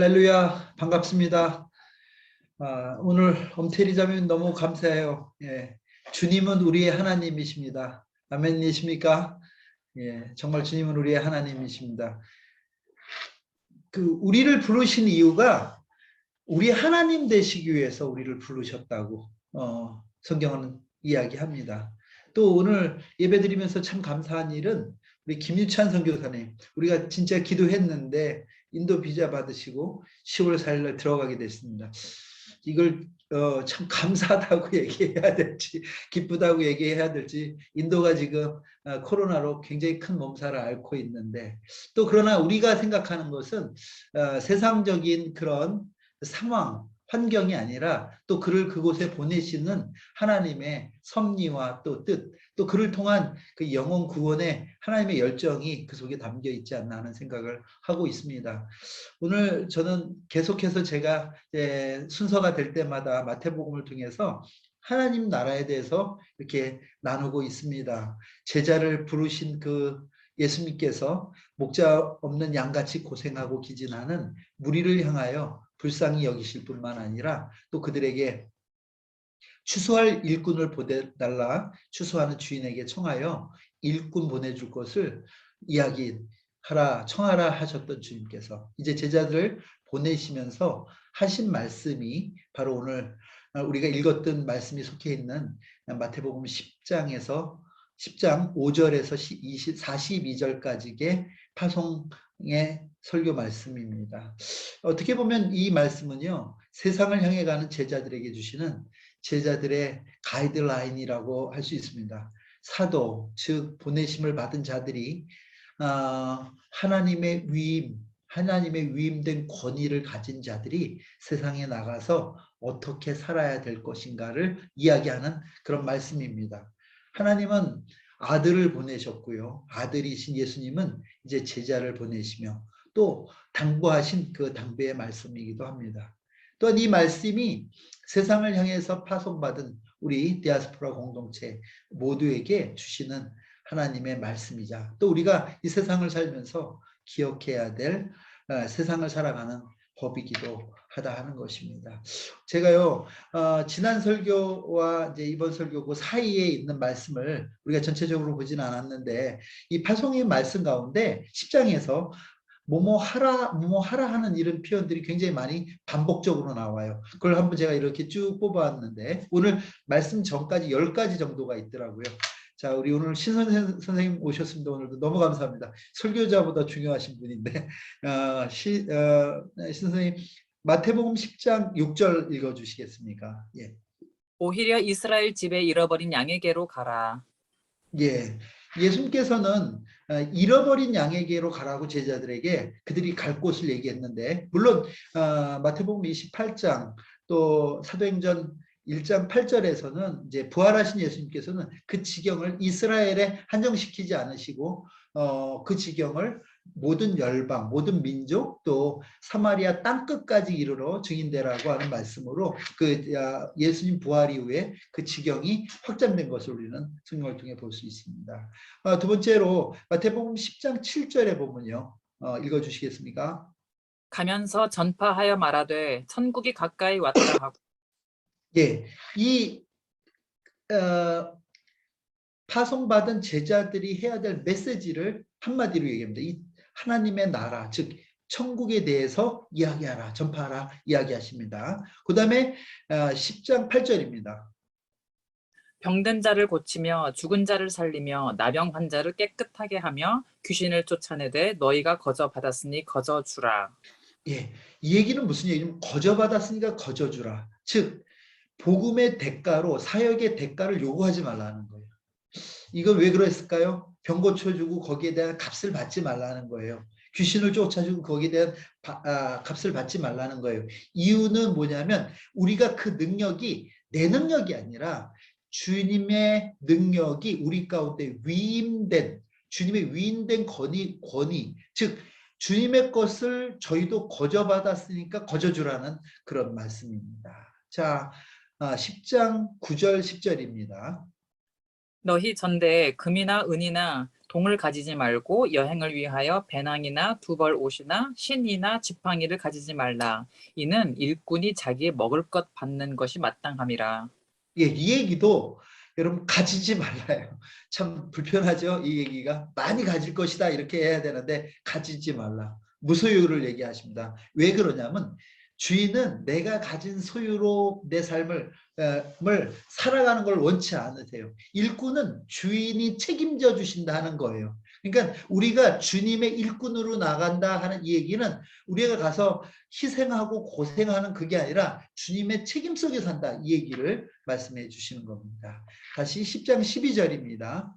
할렐루야, 반갑습니다. 오늘 엄태리 자매님 너무 감사해요. 예, 주님은 우리의 하나님이십니다. 아멘이십니까? 예, 정말 주님은 우리의 하나님이십니다. 우리를 부르신 이유가 우리 하나님 되시기 위해서 우리를 부르셨다고 성경은 이야기합니다. 또 오늘 예배드리면서 참 감사한 일은 우리 김유찬 선교사님, 우리가 진짜 기도했는데 인도 비자 받으시고 10월 4일 날 들어가게 됐습니다. 이걸 참 감사하다고 얘기해야 될지 기쁘다고 얘기해야 될지, 인도가 지금 코로나로 굉장히 큰 몸살을 앓고 있는데, 또 그러나 우리가 생각하는 것은 세상적인 그런 상황, 환경이 아니라 또 그를 그곳에 보내시는 하나님의 섭리와 또 뜻, 또 그를 통한 그 영혼 구원의 하나님의 열정이 그 속에 담겨 있지 않나 하는 생각을 하고 있습니다. 오늘 저는 계속해서 제가 순서가 될 때마다 마태복음을 통해서 하나님 나라에 대해서 이렇게 나누고 있습니다. 제자를 부르신 그 예수님께서 목자 없는 양같이 고생하고 기진하는 무리를 향하여 불쌍히 여기실 뿐만 아니라 또 그들에게 추수할 일꾼을 보내달라, 추수하는 주인에게 청하여 일꾼 보내줄 것을 이야기하라, 청하라 하셨던 주님께서 이제 제자들을 보내시면서 하신 말씀이 바로 오늘 우리가 읽었던 말씀이 속해 있는 마태복음 10장 5절에서 42절까지의 파송의 설교 말씀입니다. 어떻게 보면 이 말씀은요, 세상을 향해 가는 제자들에게 주시는 제자들의 가이드라인이라고 할 수 있습니다. 사도, 즉 보내심을 받은 자들이 하나님의 위임된 권위를 가진 자들이 세상에 나가서 어떻게 살아야 될 것인가를 이야기하는 그런 말씀입니다. 하나님은 아들을 보내셨고요, 아들이신 예수님은 이제 제자를 보내시며 또 당부하신 그 당부의 말씀이기도 합니다. 또한 이 말씀이 세상을 향해서 파송받은 우리 디아스포라 공동체 모두에게 주시는 하나님의 말씀이자, 또 우리가 이 세상을 살면서 기억해야 될 세상을 살아가는 법이기도 하다 하는 것입니다. 제가요, 지난 설교와 이제 이번 설교 그 사이에 있는 말씀을 우리가 전체적으로 보지는 않았는데, 이 파송의 말씀 가운데 10장에서 뭐뭐 하라 하는 이런 표현들이 굉장히 많이 반복적으로 나와요. 그걸 한번 제가 이렇게 쭉 뽑아왔는데, 오늘 말씀 전까지 10가지 정도가 있더라고요. 자, 우리 오늘 선생님 오셨습니다. 오늘도 너무 감사합니다. 설교자보다 중요하신 분인데, 선생님 마태복음 10장 6절 읽어주시겠습니까? 예. 오히려 이스라엘 집에 잃어버린 양에게로 가라. 예. 예수님께서는 잃어버린 양에게로 가라고 제자들에게 그들이 갈 곳을 얘기했는데, 물론 마태복음 28장 또 사도행전 1장 8절에서는 이제 부활하신 예수님께서는 그 지경을 이스라엘에 한정시키지 않으시고 그 지경을 모든 열방, 모든 민족, 또 사마리아 땅끝까지 이르러 증인되라고 하는 말씀으로 그 예수님 부활 이후에 그 지경이 확장된 것을 우리는 성경을 통해 볼 수 있습니다. 두 번째로 마태복음 10장 7절에 보면요, 읽어주시겠습니까? 가면서 전파하여 말하되 천국이 가까이 왔다 하고. 예, 이 파송받은 제자들이 해야 될 메시지를 한마디로 얘기합니다. 이 하나님의 나라, 즉 천국에 대해서 이야기하라, 전파하라 이야기하십니다. 그 다음에 10장 8절입니다. 병든 자를 고치며 죽은 자를 살리며 나병 환자를 깨끗하게 하며 귀신을 쫓아내되 너희가 거저 받았으니 거저 주라. 예, 이 얘기는 무슨 얘기냐면 거저 받았으니까 거저 주라. 즉 복음의 대가로, 사역의 대가를 요구하지 말라는 거예요. 이걸 왜 그랬을까요? 병 고쳐주고 거기에 대한 값을 받지 말라는 거예요. 귀신을 쫓아주고 거기에 대한 값을 받지 말라는 거예요. 이유는 뭐냐면 우리가 그 능력이 내 능력이 아니라 주님의 능력이 우리 가운데 위임된, 주님의 위임된 권위, 즉 주님의 것을 저희도 거저받았으니까 거저주라는 그런 말씀입니다. 자, 10장 9절 10절입니다. 너희 전대에 금이나 은이나 동을 가지지 말고 여행을 위하여 배낭이나 두벌 옷이나 신이나 지팡이를 가지지 말라. 이는 일꾼이 자기의 먹을 것 받는 것이 마땅함이라. 예, 이 얘기도 여러분 가지지 말라요. 참 불편하죠. 이 얘기가 많이 가질 것이다 이렇게 해야 되는데 가지지 말라. 무소유를 얘기하십니다. 왜 그러냐면 주인은 내가 가진 소유로 내 삶을 살아가는 걸 원치 않으세요. 일꾼은 주인이 책임져 주신다는 거예요. 그러니까 우리가 주님의 일꾼으로 나간다 하는 이 얘기는 우리가 가서 희생하고 고생하는 그게 아니라 주님의 책임 속에 산다 이 얘기를 말씀해 주시는 겁니다. 다시 10장 12절입니다.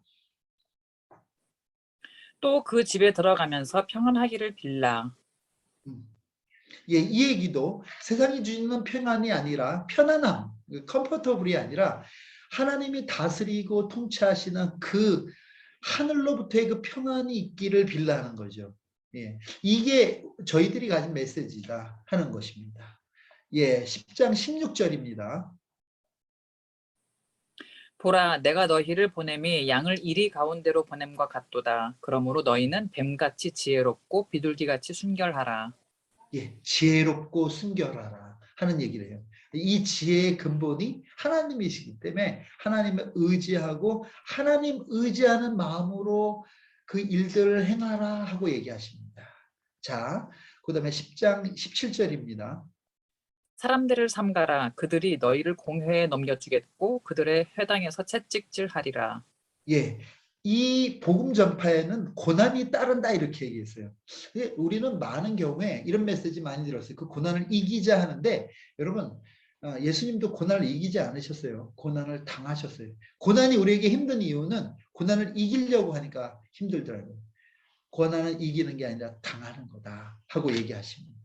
또 그 집에 들어가면서 평안하기를 빌라. 예, 이 얘기도 세상이 주는 평안이 아니라 편안함, 컴포터블이 아니라 하나님이 다스리고 통치하시는 그 하늘로부터의 그 평안이 있기를 빌라는 거죠. 예, 이게 저희들이 가진 메시지다 하는 것입니다. 예, 10장 16절입니다. 보라, 내가 너희를 보냄이 양을 이리 가운데로 보냄과 같도다. 그러므로 너희는 뱀같이 지혜롭고 비둘기같이 순결하라. 예, 지혜롭고 순결하라 하는 얘기를 해요. 이 지혜의 근본이 하나님이시기 때문에 하나님을 의지하고 하나님 의지하는 마음으로 그 일들을 행하라 하고 얘기하십니다. 자, 그 다음에 10장 17절입니다. 사람들을 삼가라. 그들이 너희를 공회에 넘겨주겠고 그들의 회당에서 채찍질하리라. 예, 이 복음 전파에는 고난이 따른다 이렇게 얘기했어요. 우리는 많은 경우에 이런 메시지 많이 들었어요. 그 고난을 이기자 하는데 여러분 예수님도 고난을 이기지 않으셨어요. 고난을 당하셨어요. 고난이 우리에게 힘든 이유는 고난을 이기려고 하니까 힘들더라고요. 고난을 이기는 게 아니라 당하는 거다 하고 얘기하십니다.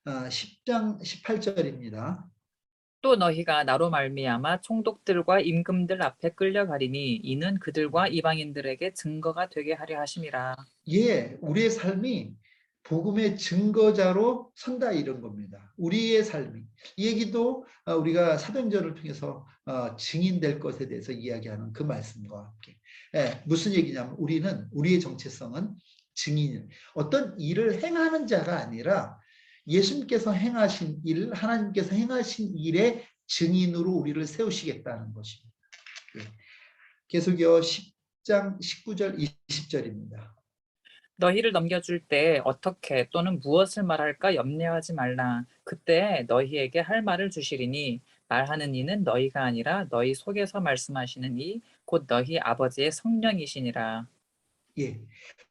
10장 18절입니다. 또 너희가 나로 말미암아 총독들과 임금들 앞에 끌려가리니 이는 그들과 이방인들에게 증거가 되게 하려 하심이라. 예, 우리의 삶이 복음의 증거자로 선다 이런 겁니다. 우리의 삶이. 이 얘기도 우리가 사도행전을 통해서 증인될 것에 대해서 이야기하는 그 말씀과 함께. 예, 무슨 얘기냐면 우리의 정체성은 증인, 어떤 일을 행하는 자가 아니라 예수님께서 행하신 일, 하나님께서 행하신 일의 증인으로 우리를 세우시겠다는 것입니다. 예. 계속이요 10장 19절 20절입니다. 너희를 넘겨줄 때 어떻게 또는 무엇을 말할까 염려하지 말라. 그때 너희에게 할 말을 주시리니 말하는 이는 너희가 아니라 너희 속에서 말씀하시는 이 곧 너희 아버지의 성령이시니라. 예.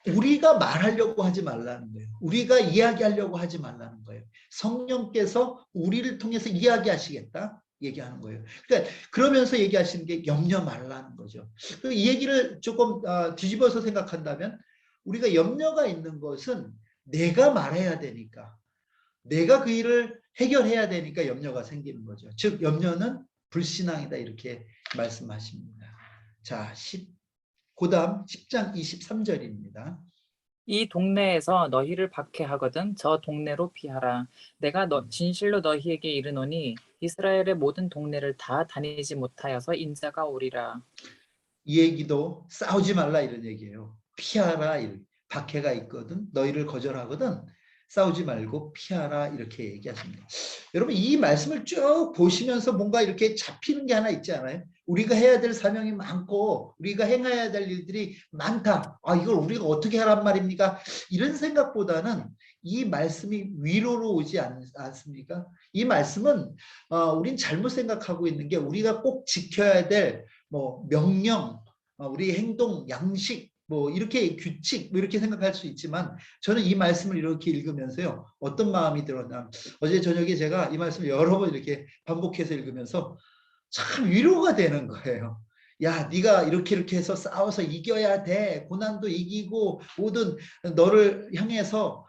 우리가 말하려고 하지 말라는 거예요. 우리가 이야기하려고 하지 말라는 거예요. 성령께서 우리를 통해서 이야기하시겠다 얘기하는 거예요. 그러니까 그러면서 얘기하시는 게 염려 말라는 거죠. 이 얘기를 조금 뒤집어서 생각한다면 우리가 염려가 있는 것은 내가 말해야 되니까 내가 그 일을 해결해야 되니까 염려가 생기는 거죠. 즉 염려는 불신앙이다 이렇게 말씀하십니다. 자, 그다음 10장 23절입니다. 이 동네에서 너희를 박해하거든 저 동네로 피하라. 내가 진실로 너희에게 이르노니 이스라엘의 모든 동네를 다 다니지 못하여서 인자가 오리라. 이 얘기도 싸우지 말라 이런 얘기예요. 피하라 박해가 있거든 너희를 거절하거든 싸우지 말고 피하라 이렇게 얘기하십니다. 여러분 이 말씀을 쭉 보시면서 뭔가 이렇게 잡히는 게 하나 있지 않아요? 우리가 해야 될 사명이 많고 우리가 행해야 될 일들이 많다. 이걸 우리가 어떻게 하란 말입니까? 이런 생각보다는 이 말씀이 위로로 오지 않습니까? 이 말씀은 우린 잘못 생각하고 있는 게 우리가 꼭 지켜야 될 명령, 우리 행동, 양식, 이렇게 규칙, 이렇게 생각할 수 있지만 저는 이 말씀을 이렇게 읽으면서요. 어떤 마음이 들었나. 어제 저녁에 제가 이 말씀을 여러 번 이렇게 반복해서 읽으면서 참 위로가 되는 거예요. 야, 네가 이렇게 해서 싸워서 이겨야 돼. 고난도 이기고 모든 너를 향해서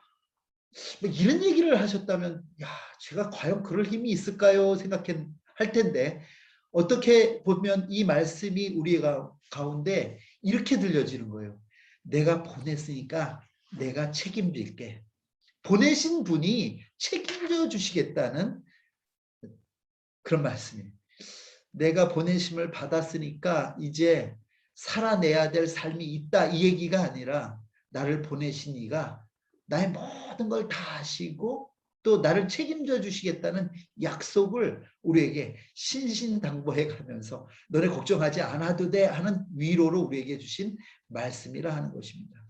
이런 얘기를 하셨다면 야, 제가 과연 그럴 힘이 있을까요? 생각할 텐데 어떻게 보면 이 말씀이 우리 가운데 이렇게 들려지는 거예요. 내가 보냈으니까 내가 책임질게. 보내신 분이 책임져 주시겠다는 그런 말씀이에요. 내가 보내심을 받았으니까 이제 살아내야 될 삶이 있다 이 얘기가 아니라 나를 보내신 이가 나의 모든 걸 다 아시고 또 나를 책임져 주시겠다는 약속을 우리에게 신신당부해 가면서 너네 걱정하지 않아도 돼 하는 위로로 우리에게 주신 말씀이라 하는 것입니다.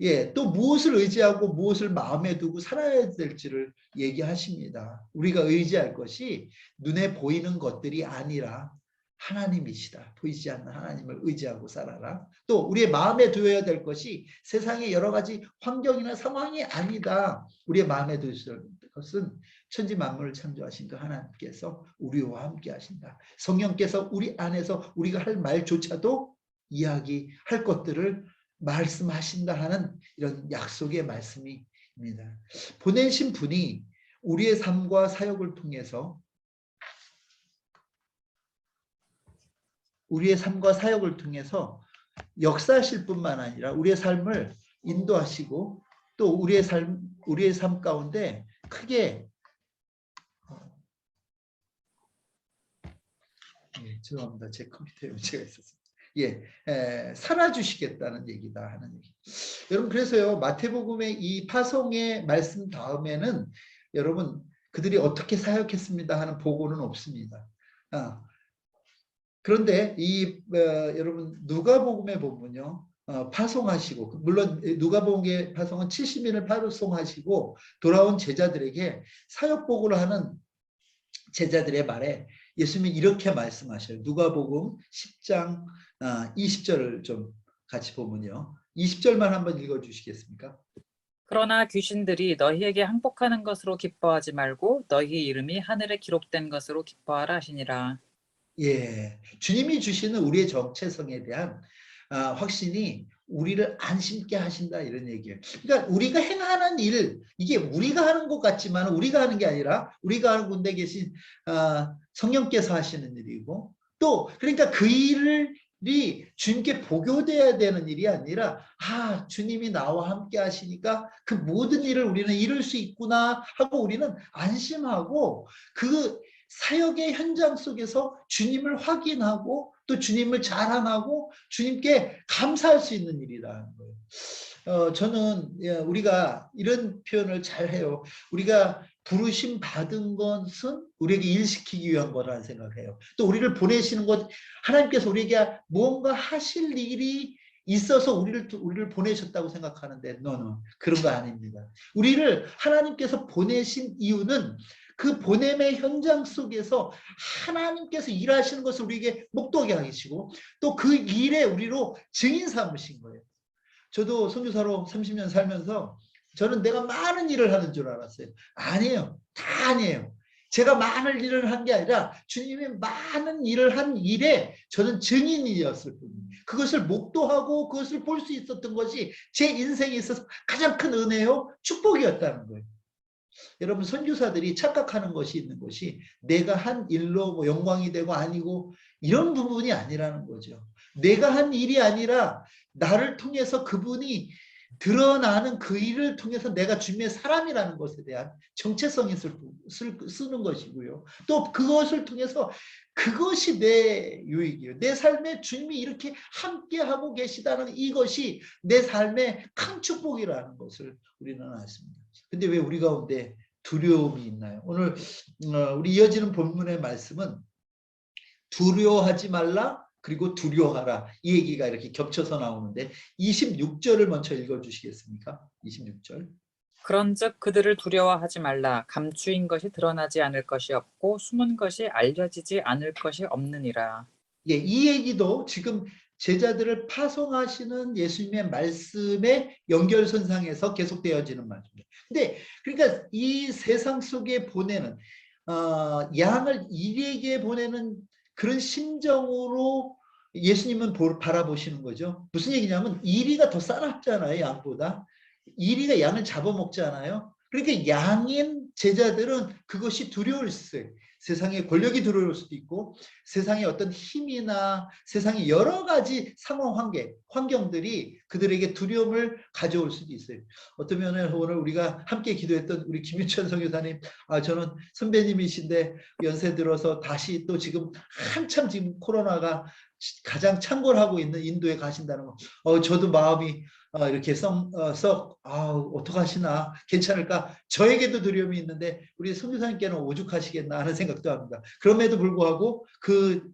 예, 또 무엇을 의지하고 무엇을 마음에 두고 살아야 될지를 얘기하십니다. 우리가 의지할 것이 눈에 보이는 것들이 아니라 하나님이시다. 보이지 않는 하나님을 의지하고 살아라. 또 우리의 마음에 두어야 될 것이 세상의 여러 가지 환경이나 상황이 아니다. 우리의 마음에 두어야 될 것은 천지 만물을 창조하신 그 하나님께서 우리와 함께 하신다. 성령께서 우리 안에서 우리가 할 말조차도 이야기할 것들을 말씀하신다 하는 이런 약속의 말씀입니다. 보내신 분이 우리의 삶과 사역을 통해서 역사하실 뿐만 아니라 우리의 삶을 인도하시고 또 우리의 삶 가운데 크게 죄송합니다. 제 컴퓨터에 문제가 있었습니다. 살아주시겠다는 얘기다 하는 얘기. 여러분 그래서요 마태복음의 이 파송의 말씀 다음에는 여러분 그들이 어떻게 사역했습니다 하는 보고는 없습니다. 그런데 여러분 누가복음에 보면요 파송하시고 물론 누가복음의 파송은 70인을 파송하시고 돌아온 제자들에게 사역 보고를 하는 제자들의 말에 예수님이 이렇게 말씀하셔요. 누가복음 10장 20절을 좀 같이 보면요. 20절만 한번 읽어주시겠습니까? 그러나 귀신들이 너희에게 항복하는 것으로 기뻐하지 말고 너희 이름이 하늘에 기록된 것으로 기뻐하라 하시니라. 예, 주님이 주시는 우리의 정체성에 대한 확신이 우리를 안심케 하신다 이런 얘기예요. 그러니까 우리가 행하는 일 이게 우리가 하는 것 같지만 우리가 하는 게 아니라 우리가 하는 곳에 계신 성령께서 하시는 일이고 또 그러니까 그 일이 주님께 보고돼야 되는 일이 아니라 주님이 나와 함께 하시니까 그 모든 일을 우리는 이룰 수 있구나 하고 우리는 안심하고 그 사역의 현장 속에서 주님을 확인하고 또 주님을 자랑하고 주님께 감사할 수 있는 일이라는 거예요. 저는 우리가 이런 표현을 잘 해요. 우리가 부르심 받은 것은 우리에게 일시키기 위한 거라는 생각을 해요. 또 우리를 보내시는 것 하나님께서 우리에게 뭔가 하실 일이 있어서 우리를 보내셨다고 생각하는데 그런 거 아닙니다. 우리를 하나님께서 보내신 이유는 그 보냄의 현장 속에서 하나님께서 일하시는 것을 우리에게 목도하게 하시고 또 그 일에 우리로 증인 삼으신 거예요. 저도 선교사로 30년 살면서 저는 내가 많은 일을 하는 줄 알았어요. 아니에요. 다 아니에요. 제가 많은 일을 한 게 아니라 주님이 많은 일을 한 일에 저는 증인이었을 뿐이에요. 그것을 목도하고 그것을 볼 수 있었던 것이 제 인생에 있어서 가장 큰 은혜요 축복이었다는 거예요. 여러분 선교사들이 착각하는 것이 있는 것이 내가 한 일로 뭐 영광이 되고 아니고 이런 부분이 아니라는 거죠. 내가 한 일이 아니라 나를 통해서 그분이 드러나는 그 일을 통해서 내가 주님의 사람이라는 것에 대한 정체성이 쓰는 것이고요. 또 그것을 통해서 그것이 내 유익이에요. 내 삶에 주님이 이렇게 함께하고 계시다는 이것이 내 삶의 큰 축복이라는 것을 우리는 알습니다. 근데 왜 우리 가운데 두려움이 있나요? 오늘 우리 이어지는 본문의 말씀은 두려워하지 말라 그리고 두려워하라 이 얘기가 이렇게 겹쳐서 나오는데 26절을 먼저 읽어주시겠습니까? 26절. 그런즉 그들을 두려워하지 말라. 감추인 것이 드러나지 않을 것이 없고 숨은 것이 알려지지 않을 것이 없느니라. 예, 이 얘기도 지금 제자들을 파송하시는 예수님의 말씀의 연결선상에서 계속되어지는 말입니다. 근데 그러니까 이 세상 속에 보내는 양을 이에게 보내는 그런 심정으로 예수님은 바라보시는 거죠. 무슨 얘기냐면 이리가 더 싸납잖아요. 양보다. 이리가 양을 잡아먹잖아요. 그러니까 양인 제자들은 그것이 두려울 수 있어요. 세상에 권력이 들어올 수도 있고 세상의 어떤 힘이나 세상의 여러 가지 상황 환경들이 그들에게 두려움을 가져올 수도 있어요. 어쩌면 오늘 우리가 함께 기도했던 우리 김유천 선교사님, 저는 선배님이신데 연세 들어서 다시 또 지금 한참 지금 코로나가 가장 창궐하고 있는 인도에 가신다는 거, 저도 마음이 이렇게 어떡하시나, 괜찮을까, 저에게도 두려움이 있는데 우리 선교사님께는 오죽하시겠나 하는 생각도 합니다. 그럼에도 불구하고 그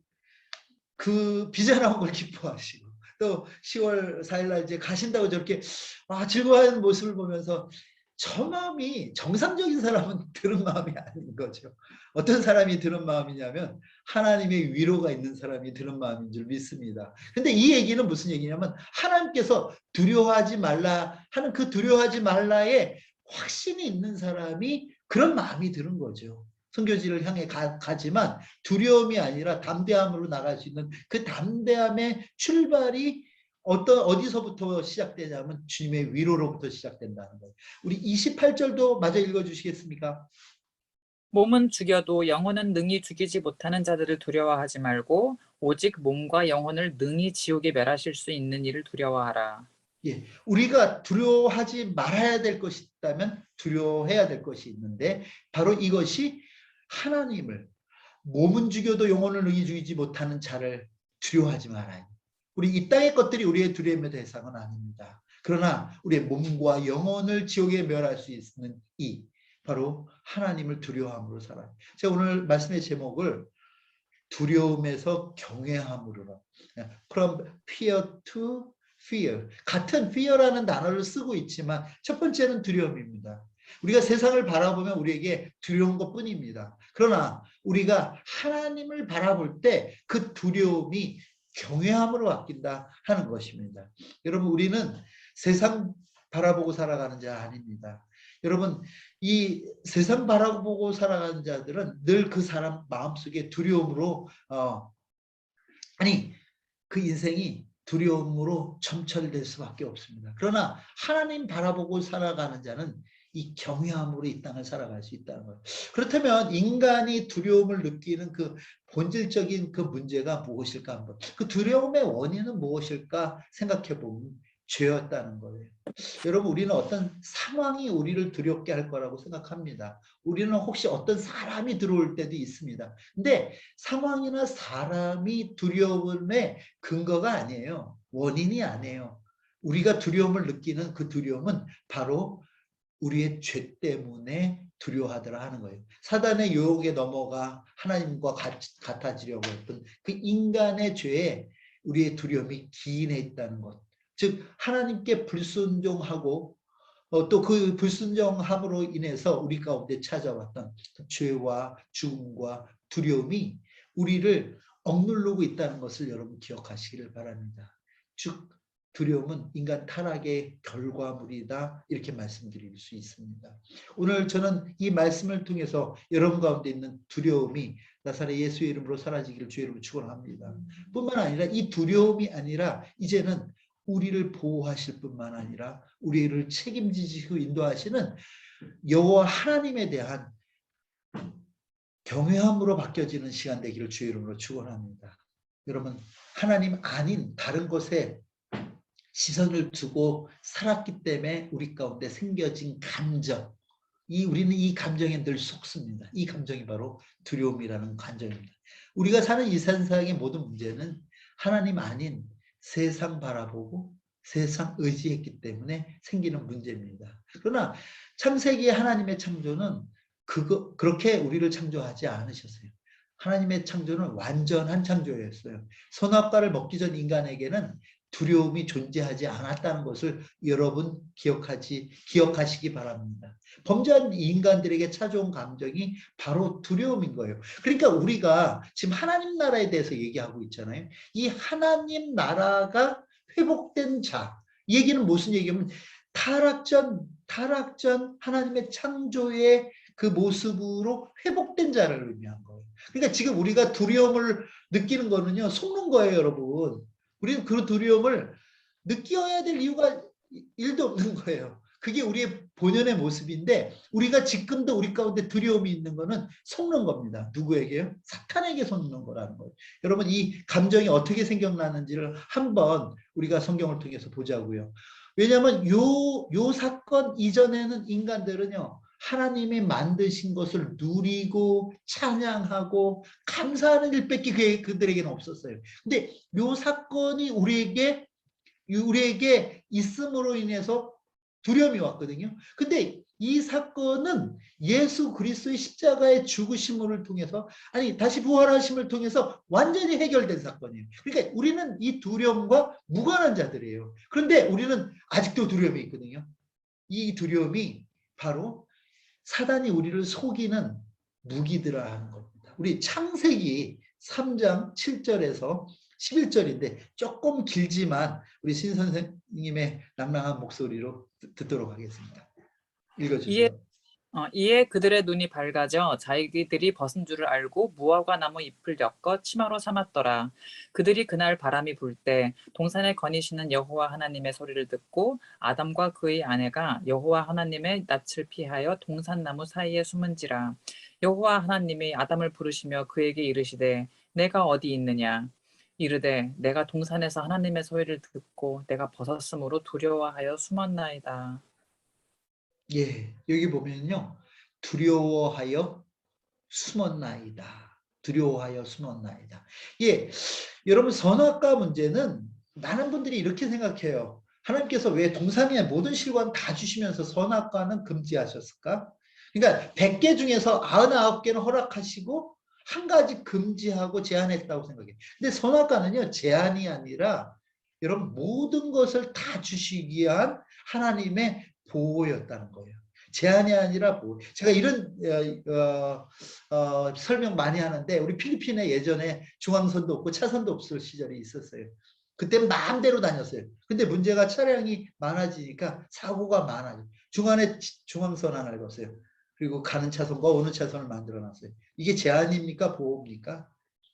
비전한 걸 기뻐하시고 또 10월 4일날 이제 가신다고 저렇게 즐거워하는 모습을 보면서 저 마음이 정상적인 사람은 드는 마음이 아닌 거죠. 어떤 사람이 드는 마음이냐면 하나님의 위로가 있는 사람이 드는 마음인 줄 믿습니다. 근데 이 얘기는 무슨 얘기냐면 하나님께서 두려워하지 말라 하는 그 두려워하지 말라의 확신이 있는 사람이 그런 마음이 드는 거죠. 선교지를 향해 가지만 두려움이 아니라 담대함으로 나갈 수 있는 그 담대함의 출발이 어디서부터 시작되냐면 주님의 위로로부터 시작된다는 거예요. 우리 28절도 마저 읽어주시겠습니까? 몸은 죽여도 영혼은 능히 죽이지 못하는 자들을 두려워하지 말고 오직 몸과 영혼을 능히 지옥에 멸하실 수 있는 이를 두려워하라. 예, 우리가 두려워하지 말아야 될 것이 있다면 두려워해야 될 것이 있는데 바로 이것이 하나님을, 몸은 죽여도 영혼을 능히 죽이지 못하는 자를 두려워하지 말아요. 우리 이 땅의 것들이 우리의 두려움의 대상은 아닙니다. 그러나 우리의 몸과 영혼을 지옥에 멸할 수 있는 이 바로 하나님을 두려워함으로 살아요. 제가 오늘 말씀의 제목을 두려움에서 경외함으로, From fear to fear. 같은 fear라는 단어를 쓰고 있지만 첫 번째는 두려움입니다. 우리가 세상을 바라보면 우리에게 두려운 것뿐입니다. 그러나 우리가 하나님을 바라볼 때 그 두려움이 경외함으로 바뀐다 하는 것입니다. 여러분, 우리는 세상 바라보고 살아가는 자 아닙니다. 여러분, 이 세상 바라보고 살아가는 자들은 늘 그 사람 마음속에 두려움으로 그 인생이 두려움으로 점철될 수밖에 없습니다. 그러나 하나님 바라보고 살아가는 자는 이 경외함으로 이 땅을 살아갈 수 있다는 거예요. 그렇다면 인간이 두려움을 느끼는 그 본질적인 그 문제가 무엇일까 한번, 그 두려움의 원인은 무엇일까 생각해 보면 죄였다는 거예요. 여러분, 우리는 어떤 상황이 우리를 두렵게 할 거라고 생각합니다. 우리는 혹시 어떤 사람이 들어올 때도 있습니다. 근데 상황이나 사람이 두려움의 근거가 아니에요. 원인이 아니에요. 우리가 두려움을 느끼는 그 두려움은 바로 우리의 죄 때문에 두려워하더라 하는 거예요. 사단의 유혹에 넘어가 하나님과 같아지려고 했던 그 인간의 죄에 우리의 두려움이 기인해 있다는 것. 즉 하나님께 불순종하고 또 그 불순종함으로 인해서 우리 가운데 찾아왔던 죄와 죽음과 두려움이 우리를 억누르고 있다는 것을 여러분 기억하시기를 바랍니다. 즉 두려움은 인간 타락의 결과물이다, 이렇게 말씀드릴 수 있습니다. 오늘 저는 이 말씀을 통해서 여러분 가운데 있는 두려움이 나사렛 예수의 이름으로 사라지기를 주의 이름으로 축원합니다. 뿐만 아니라 이 두려움이 아니라 이제는 우리를 보호하실 뿐만 아니라 우리를 책임지시고 인도하시는 여호와 하나님에 대한 경외함으로 바뀌어지는 시간 되기를 주의 이름으로 축원합니다. 여러분, 하나님 아닌 다른 것에 시선을 두고 살았기 때문에 우리 가운데 생겨진 감정, 우리는 이 감정에 늘 속습니다. 이 감정이 바로 두려움이라는 감정입니다. 우리가 사는 이 세상의 모든 문제는 하나님 아닌 세상 바라보고 세상 의지했기 때문에 생기는 문제입니다. 그러나 창세기의 하나님의 창조는 그렇게 우리를 창조하지 않으셨어요. 하나님의 창조는 완전한 창조였어요. 선악과를 먹기 전 인간에게는 두려움이 존재하지 않았다는 것을 여러분 기억하시기 바랍니다. 범죄한 인간들에게 찾아온 감정이 바로 두려움인 거예요. 그러니까 우리가 지금 하나님 나라에 대해서 얘기하고 있잖아요. 이 하나님 나라가 회복된 자, 이 얘기는 무슨 얘기냐면 타락전 하나님의 창조의 그 모습으로 회복된 자를 의미한 거예요. 그러니까 지금 우리가 두려움을 느끼는 거는요, 속는 거예요, 여러분. 우리는 그 두려움을 느껴야 될 이유가 1도 없는 거예요. 그게 우리의 본연의 모습인데 우리가 지금도 우리 가운데 두려움이 있는 거는 속는 겁니다. 누구에게요? 사탄에게 속는 거라는 거예요. 여러분 이 감정이 어떻게 생겨나는지를 한번 우리가 성경을 통해서 보자고요. 왜냐하면 요 사건 이전에는 인간들은요. 하나님이 만드신 것을 누리고 찬양하고 감사하는 일밖에 그들에게는 없었어요. 근데 요 사건이 우리에게 있음으로 인해서 두려움이 왔거든요. 근데 이 사건은 예수 그리스도의 십자가의 죽으심을 통해서 아니 다시 부활하심을 통해서 완전히 해결된 사건이에요. 그러니까 우리는 이 두려움과 무관한 자들이에요. 그런데 우리는 아직도 두려움이 있거든요. 이 두려움이 바로 사단이 우리를 속이는 무기들아 하는 겁니다. 우리 창세기 3장 7절에서 11절인데 조금 길지만 우리 신 선생님의 낭랑한 목소리로 듣도록 하겠습니다. 이에 읽어주세요. 이에 그들의 눈이 밝아져 자기들이 벗은 줄을 알고 무화과 나무 잎을 엮어 치마로 삼았더라. 그들이 그날 바람이 불 때 동산에 거니시는 여호와 하나님의 소리를 듣고 아담과 그의 아내가 여호와 하나님의 낯을 피하여 동산나무 사이에 숨은지라. 여호와 하나님이 아담을 부르시며 그에게 이르시되 내가 어디 있느냐. 이르되 내가 동산에서 하나님의 소리를 듣고 내가 벗었으므로 두려워하여 숨었나이다. 예, 여기 보면요. 두려워하여 숨었나이다. 두려워하여 숨었나이다. 예, 여러분 선악과 문제는 많은 분들이 이렇게 생각해요. 하나님께서 왜 동산의 모든 실과는 다 주시면서 선악과는 금지하셨을까? 그러니까 100개 중에서 99개는 허락하시고 한 가지 금지하고 제한했다고 생각해요. 근데 선악과는요. 제한이 아니라 여러분 모든 것을 다 주시기 위한 하나님의 보호였다는 거예요. 제한이 아니라 보호. 제가 이런 설명 많이 하는데 우리 필리핀에 예전에 중앙선도 없고 차선도 없을 시절이 있었어요. 그때는 마음대로 다녔어요. 근데 문제가 차량이 많아지니까 사고가 많아요. 중간에 중앙선 하나를 뒀어요. 그리고 가는 차선과 오는 차선을 만들어놨어요. 이게 제한입니까? 보호입니까?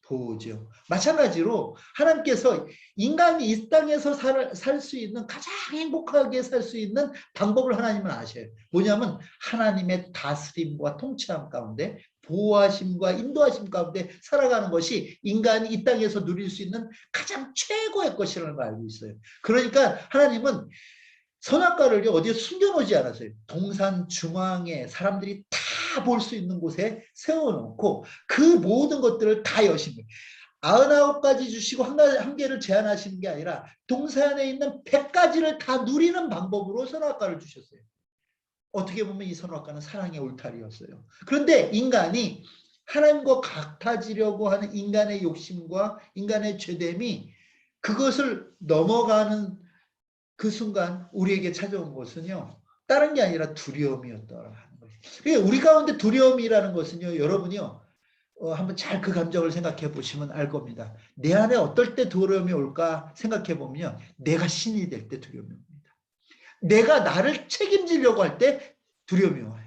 보호죠. 마찬가지로 하나님께서 인간이 이 땅에서 살 수 있는 가장 행복하게 살 수 있는 방법을 하나님은 아셔요. 뭐냐면 하나님의 다스림과 통치함 가운데 보호하심과 인도하심 가운데 살아가는 것이 인간이 이 땅에서 누릴 수 있는 가장 최고의 것이라는 걸 알고 있어요. 그러니까 하나님은 선악과를 어디에 숨겨놓지 않았어요. 동산 중앙에 사람들이 다 볼 수 있는 곳에 세워놓고 그 모든 것들을 다 여신 거예요. 99가지 주시고 한 개를 제한하시는 게 아니라 동산에 있는 100가지를 다 누리는 방법으로 선악과를 주셨어요. 어떻게 보면 이 선악과는 사랑의 울타리였어요. 그런데 인간이 하나님과 같아지려고 하는 인간의 욕심과 인간의 죄됨이 그것을 넘어가는 그 순간 우리에게 찾아온 것은요. 다른 게 아니라 두려움이었더라 하는 거예요. 그러니까 우리 가운데 두려움이라는 것은요. 여러분이요. 한번 잘 그 감정을 생각해 보시면 알 겁니다. 내 안에 어떨 때 두려움이 올까 생각해 보면 내가 신이 될 때 두려움이 옵니다. 내가 나를 책임지려고 할 때 두려움이 와요.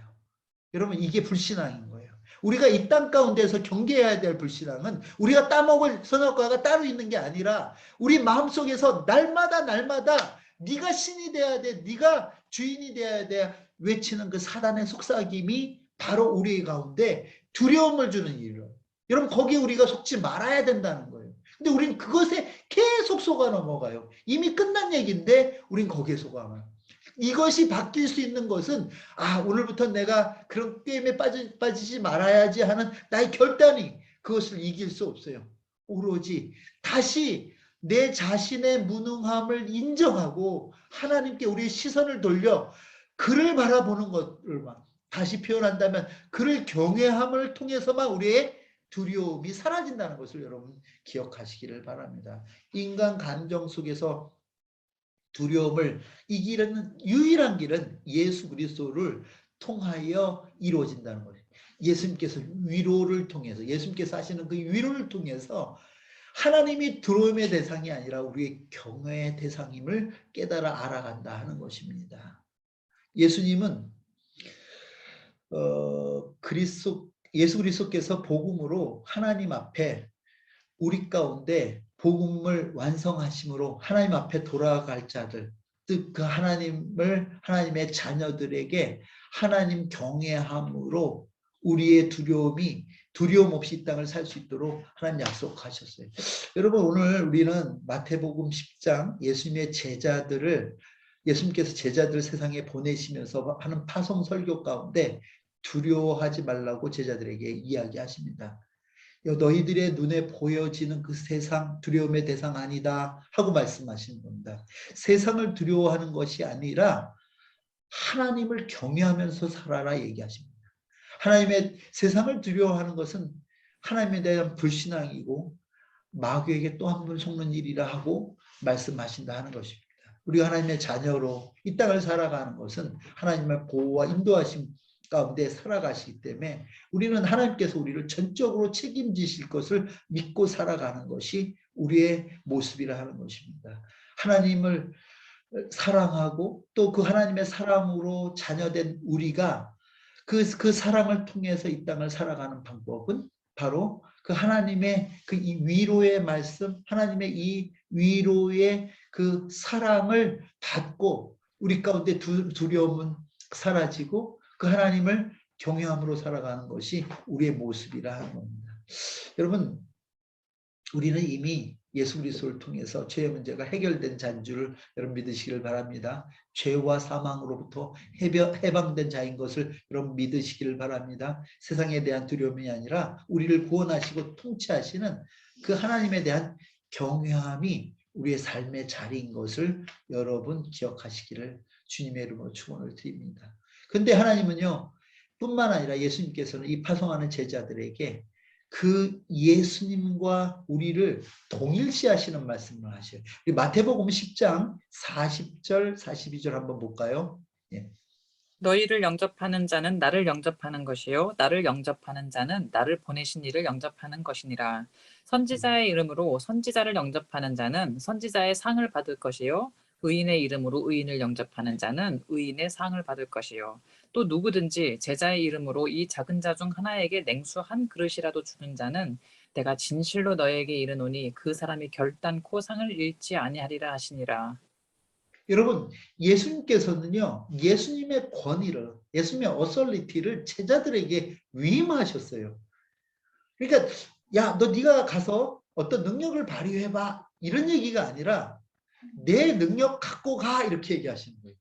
여러분 이게 불신앙인 거예요. 우리가 이 땅 가운데서 경계해야 될 불신앙은 우리가 따먹을 선악과가 따로 있는 게 아니라 우리 마음속에서 날마다 네가 신이 돼야 돼. 네가 주인이 돼야 돼. 외치는 그 사단의 속삭임이 바로 우리 가운데 두려움을 주는 일이에요. 여러분 거기 우리가 속지 말아야 된다는 거예요. 근데 우린 그것에 계속 속아 넘어가요. 이미 끝난 얘기인데 우린 거기에 속아요. 이것이 바뀔 수 있는 것은 오늘부터 내가 그런 게임에 빠지지 말아야지 하는 나의 결단이 그것을 이길 수 없어요. 오로지 다시 내 자신의 무능함을 인정하고 하나님께 우리의 시선을 돌려 그를 바라보는 것을만 다시 표현한다면 그를 경외함을 통해서만 우리의 두려움이 사라진다는 것을 여러분 기억하시기를 바랍니다. 인간 감정 속에서 두려움을 이기는 유일한 길은 예수 그리스도를 통하여 이루어진다는 거예요. 예수님께서 위로를 통해서 예수님께서 하시는 그 위로를 통해서 하나님이 두려움의 대상이 아니라 우리의 경외의 대상임을 깨달아 알아간다 하는 것입니다. 예수님은 예수 그리스도께서 복음으로 하나님 앞에 우리 가운데 복음을 완성하심으로 하나님 앞에 돌아갈 자들 뜻 그 하나님의 자녀들에게 하나님 경외함으로 우리의 두려움 없이 이 땅을 살 수 있도록 하나님 약속하셨어요. 여러분 오늘 우리는 마태복음 10장 예수님께서 제자들을 세상에 보내시면서 하는 파송 설교 가운데 두려워하지 말라고 제자들에게 이야기하십니다. 너희들의 눈에 보여지는 그 세상 두려움의 대상 아니다 하고 말씀하시는 겁니다. 세상을 두려워하는 것이 아니라 하나님을 경외하면서 살아라 얘기하십니다. 세상을 두려워하는 것은 하나님에 대한 불신앙이고 마귀에게 또 한 번 속는 일이라 하고 말씀하신다 하는 것입니다. 우리가 하나님의 자녀로 이 땅을 살아가는 것은 하나님의 보호와 인도하심 가운데 살아가시기 때문에 우리는 하나님께서 우리를 전적으로 책임지실 것을 믿고 살아가는 것이 우리의 모습이라 하는 것입니다. 하나님을 사랑하고 또 그 하나님의 사랑으로 자녀된 우리가 그 사랑을 통해서 이 땅을 살아가는 방법은 바로 그 하나님의 그 이 위로의 말씀, 하나님의 이 위로의 그 사랑을 받고 우리 가운데 두려움은 사라지고 그 하나님을 경외함으로 살아가는 것이 우리의 모습이라 하는 겁니다. 여러분 우리는 이미 예수 그리스도를 통해서 죄의 문제가 해결된 자인 줄을 여러분 믿으시길 바랍니다. 죄와 사망으로부터 해방된 자인 것을 여러분 믿으시길 바랍니다. 세상에 대한 두려움이 아니라 우리를 구원하시고 통치하시는 그 하나님에 대한 경외함이 우리의 삶의 자리인 것을 여러분 기억하시기를 주님의 이름으로 축원을 드립니다. 근데 하나님은요 뿐만 아니라 예수님께서는 이 파송하는 제자들에게 그 예수님과 우리를 동일시하시는 말씀을 하셔요. 마태복음 10장 40절 42절 한번 볼까요? 예. 너희를 영접하는 자는 나를 영접하는 것이요 나를 영접하는 자는 나를 보내신 이를 영접하는 것이니라. 선지자의 이름으로 선지자를 영접하는 자는 선지자의 상을 받을 것이요 의인의 이름으로 의인을 영접하는 자는 의인의 상을 받을 것이요 또 누구든지 제자의 이름으로 이 작은 자 중 하나에게 냉수 한 그릇이라도 주는 자는 내가 진실로 너에게 이르노니 그 사람이 결단코 상을 잃지 아니하리라 하시니라. 여러분 예수님께서는요 예수님의 권위를 예수님의 어설리티를 제자들에게 위임하셨어요. 그러니까 야 너 네가 가서 어떤 능력을 발휘해봐 이런 얘기가 아니라 내 능력 갖고 가 이렇게 얘기하시는 거예요.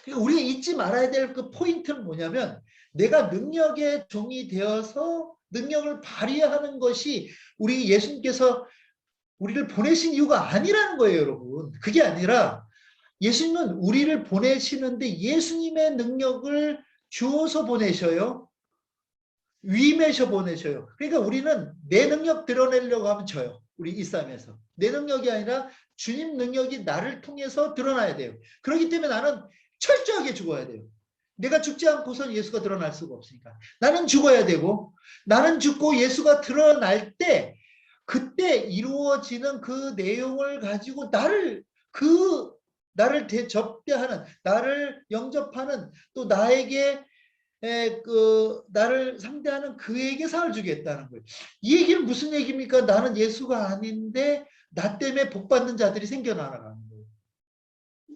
그러니까 우리가 잊지 말아야 될 그 포인트는 뭐냐면 내가 능력의 종이 되어서 능력을 발휘하는 것이 우리 예수님께서 우리를 보내신 이유가 아니라는 거예요, 여러분. 그게 아니라 예수님은 우리를 보내시는데 예수님의 능력을 주어서 보내셔요. 위임해서 보내셔요. 그러니까 우리는 내 능력 드러내려고 하면 져요. 우리 이 싸움에서. 내 능력이 아니라 주님 능력이 나를 통해서 드러나야 돼요. 그렇기 때문에 나는 철저하게 죽어야 돼요. 내가 죽지 않고선 예수가 드러날 수가 없으니까. 나는 죽어야 되고 나는 죽고 예수가 드러날 때 그때 이루어지는 그 내용을 가지고 나를 접대하는 나를 영접하는 또 나에게 나를 상대하는 그에게 상을 주겠다는 거예요. 이 얘기는 무슨 얘기입니까? 나는 예수가 아닌데 나 때문에 복받는 자들이 생겨나가는 거예요.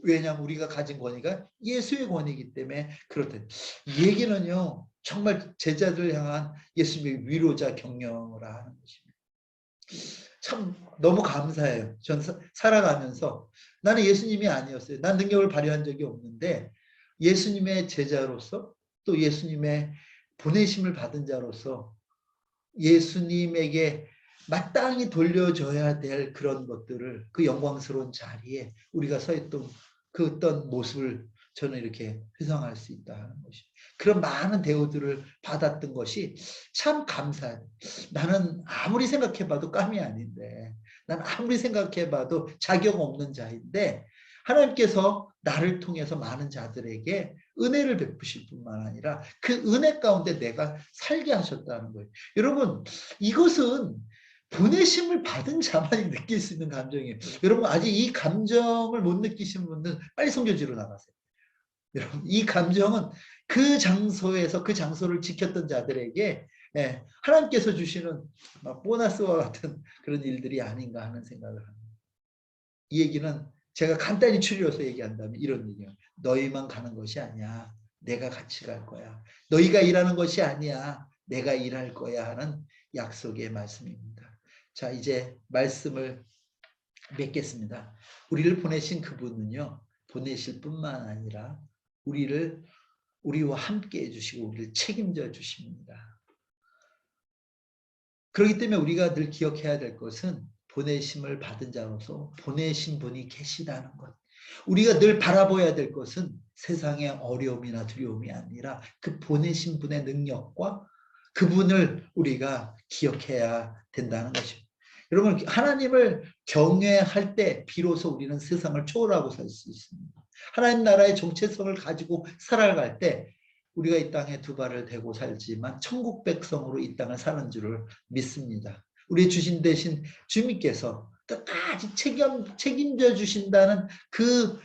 왜냐하면 우리가 가진 권위가 예수의 권위이기 때문에 그렇다. 이 얘기는요 정말 제자들 향한 예수님의 위로자 격려라 하는 것입니다. 참 너무 감사해요. 전 살아가면서 나는 예수님이 아니었어요. 난 능력을 발휘한 적이 없는데 예수님의 제자로서 또 예수님의 보내심을 받은 자로서 예수님에게 마땅히 돌려줘야 될 그런 것들을 그 영광스러운 자리에 우리가 서 있던 그 어떤 모습을 저는 이렇게 회상할 수 있다는 것이 그런 많은 대우들을 받았던 것이 참 감사해요. 나는 아무리 생각해봐도 깜이 아닌데 난 아무리 생각해봐도 자격 없는 자인데 하나님께서 나를 통해서 많은 자들에게 은혜를 베푸실 뿐만 아니라 그 은혜 가운데 내가 살게 하셨다는 거예요. 여러분 이것은 보내심을 받은 자만이 느낄 수 있는 감정이에요. 여러분 아직 이 감정을 못 느끼신 분들은 빨리 선교지로 나가세요. 여러분 이 감정은 그 장소에서 그 장소를 지켰던 자들에게 하나님께서 주시는 보너스와 같은 그런 일들이 아닌가 하는 생각을 합니다. 이 얘기는 제가 간단히 추려서 얘기한다면 이런 얘기예요. 너희만 가는 것이 아니야. 내가 같이 갈 거야. 너희가 일하는 것이 아니야. 내가 일할 거야 하는 약속의 말씀입니다. 자, 이제 말씀을 맺겠습니다. 우리를 보내신 그분은요, 보내실 뿐만 아니라 우리와 함께 해주시고 우리를 책임져 주십니다. 그렇기 때문에 우리가 늘 기억해야 될 것은 보내심을 받은 자로서 보내신 분이 계시다는 것. 우리가 늘 바라봐야 될 것은 세상의 어려움이나 두려움이 아니라 그 보내신 분의 능력과 그분을 우리가 기억해야 된다는 것입니다. 여러분, 하나님을 경외할 때 비로소 우리는 세상을 초월하고 살 수 있습니다. 하나님 나라의 정체성을 가지고 살아갈 때 우리가 이 땅에 두 발을 대고 살지만 천국 백성으로 이 땅을 사는 줄을 믿습니다. 우리 주신 대신 주님께서 끝까지 책임져 주신다는 그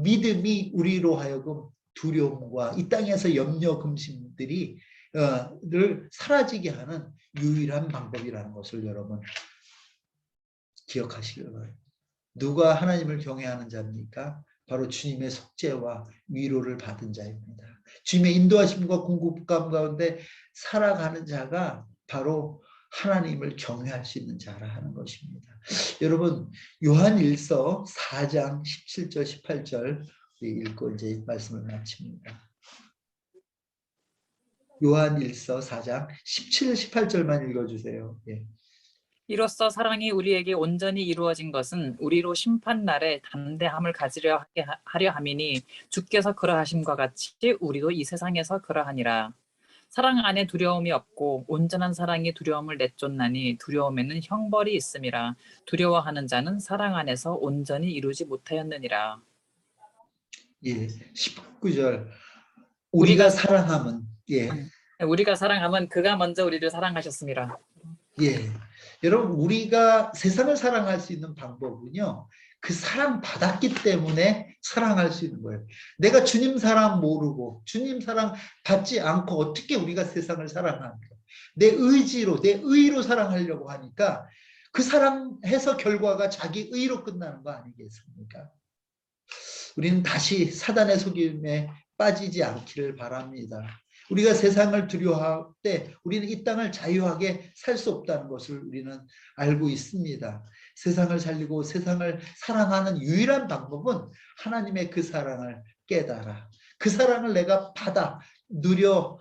믿음이 우리로 하여금 두려움과 이 땅에서 염려 근심들이 늘 사라지게 하는 유일한 방법이라는 것을 여러분 기억하시길 바랍니다. 누가 하나님을 경외하는 자입니까? 바로 주님의 속죄와 위로를 받은 자입니다. 주님의 인도하심과 공급감 가운데 살아가는 자가 바로 하나님을 경외할 수 있는 자라 하는 것입니다. 여러분, 요한일서 4장 17절 18절 읽고 이제 말씀을 마칩니다. 요한일서 4장 17, 18절만 읽어주세요. 예. 이로써 사랑이 우리에게 온전히 이루어진 것은 우리로 심판 날에 담대함을 가지려 하려 함이니 주께서 그러하심과 같이 우리도 이 세상에서 그러하니라. 사랑 안에 두려움이 없고 온전한 사랑이 두려움을 내쫓나니 두려움에는 형벌이 있음이라. 두려워하는 자는 사랑 안에서 온전히 이루지 못하였느니라. 예. 19절 우리가 사랑함은 우리가 사랑함은 그가 먼저 우리를 사랑하셨습니다. 예. 여러분, 우리가 세상을 사랑할 수 있는 방법은요, 그 사랑 받았기 때문에 사랑할 수 있는 거예요. 내가 주님 사랑 모르고 주님 사랑 받지 않고 어떻게 우리가 세상을 사랑합니까? 내 의지로, 내 의로 사랑하려고 하니까 그 사랑해서 결과가 자기 의로 끝나는 거 아니겠습니까? 우리는 다시 사단의 속임에 빠지지 않기를 바랍니다. 우리가 세상을 두려워할 때 우리는 이 땅을 자유하게 살 수 없다는 것을 우리는 알고 있습니다. 세상을 살리고 세상을 사랑하는 유일한 방법은 하나님의 그 사랑을 깨달아 그 사랑을 내가 받아 누려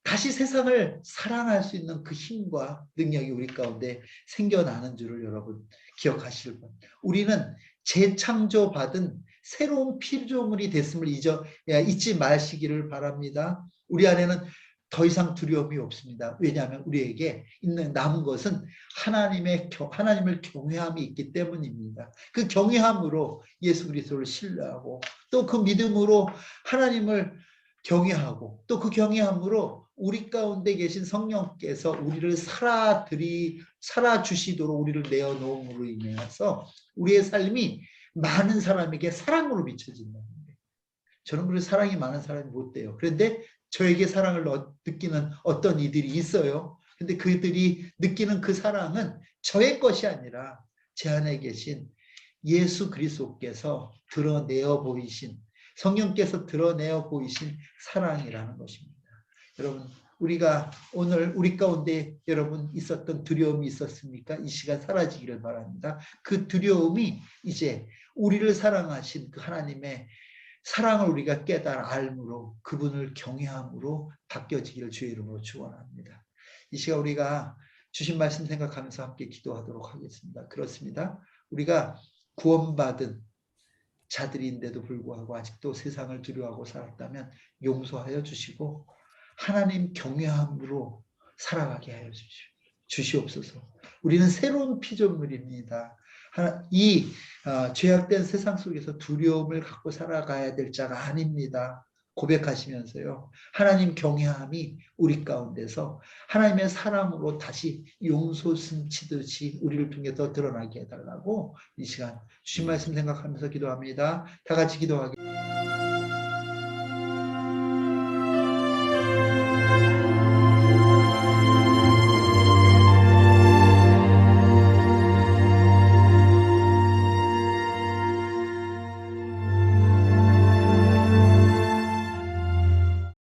다시 세상을 사랑할 수 있는 그 힘과 능력이 우리 가운데 생겨나는 줄을 여러분 기억하시길 바랍니다. 우리는 재창조받은 새로운 피조물이 됐음을 잊지 마시기를 바랍니다. 우리 안에는 더 이상 두려움이 없습니다. 왜냐하면 우리에게 남은 것은 하나님을 경외함이 있기 때문입니다. 그 경외함으로 예수 그리스도를 신뢰하고 또 그 믿음으로 하나님을 경외하고 또 그 경외함으로 우리 가운데 계신 성령께서 우리를 살아주시도록 우리를 내어놓음으로 인해서 우리의 삶이 많은 사람에게 사랑으로 비춰진다는 거예요. 저는 그래서 사랑이 많은 사람이 못 돼요. 그런데 저에게 사랑을 느끼는 어떤 이들이 있어요. 근데 그들이 느끼는 그 사랑은 저의 것이 아니라 제 안에 계신 예수 그리스도께서 드러내어 보이신 성령께서 드러내어 보이신 사랑이라는 것입니다. 여러분, 우리가 오늘 우리 가운데 여러분 있었던 두려움이 있었습니까? 이 시간 사라지기를 바랍니다. 그 두려움이 이제 우리를 사랑하신 그 하나님의 사랑을 우리가 깨달아 알므로 그분을 경외함으로 바뀌어지기를 주의 이름으로 축원합니다. 이 시간 우리가 주신 말씀 생각하면서 함께 기도하도록 하겠습니다. 그렇습니다. 우리가 구원받은 자들인데도 불구하고 아직도 세상을 두려워하고 살았다면 용서하여 주시고 하나님 경외함으로 살아가게 하여 주시옵소서. 우리는 새로운 피조물입니다. 이 죄악된 세상 속에서 두려움을 갖고 살아가야 될 자가 아닙니다. 고백하시면서요. 하나님 경외함이 우리 가운데서 하나님의 사랑으로 다시 용서 숨치듯이 우리를 통해서 드러나게 해달라고 이 시간 주신 말씀 생각하면서 기도합니다. 다 같이 기도하겠습니다.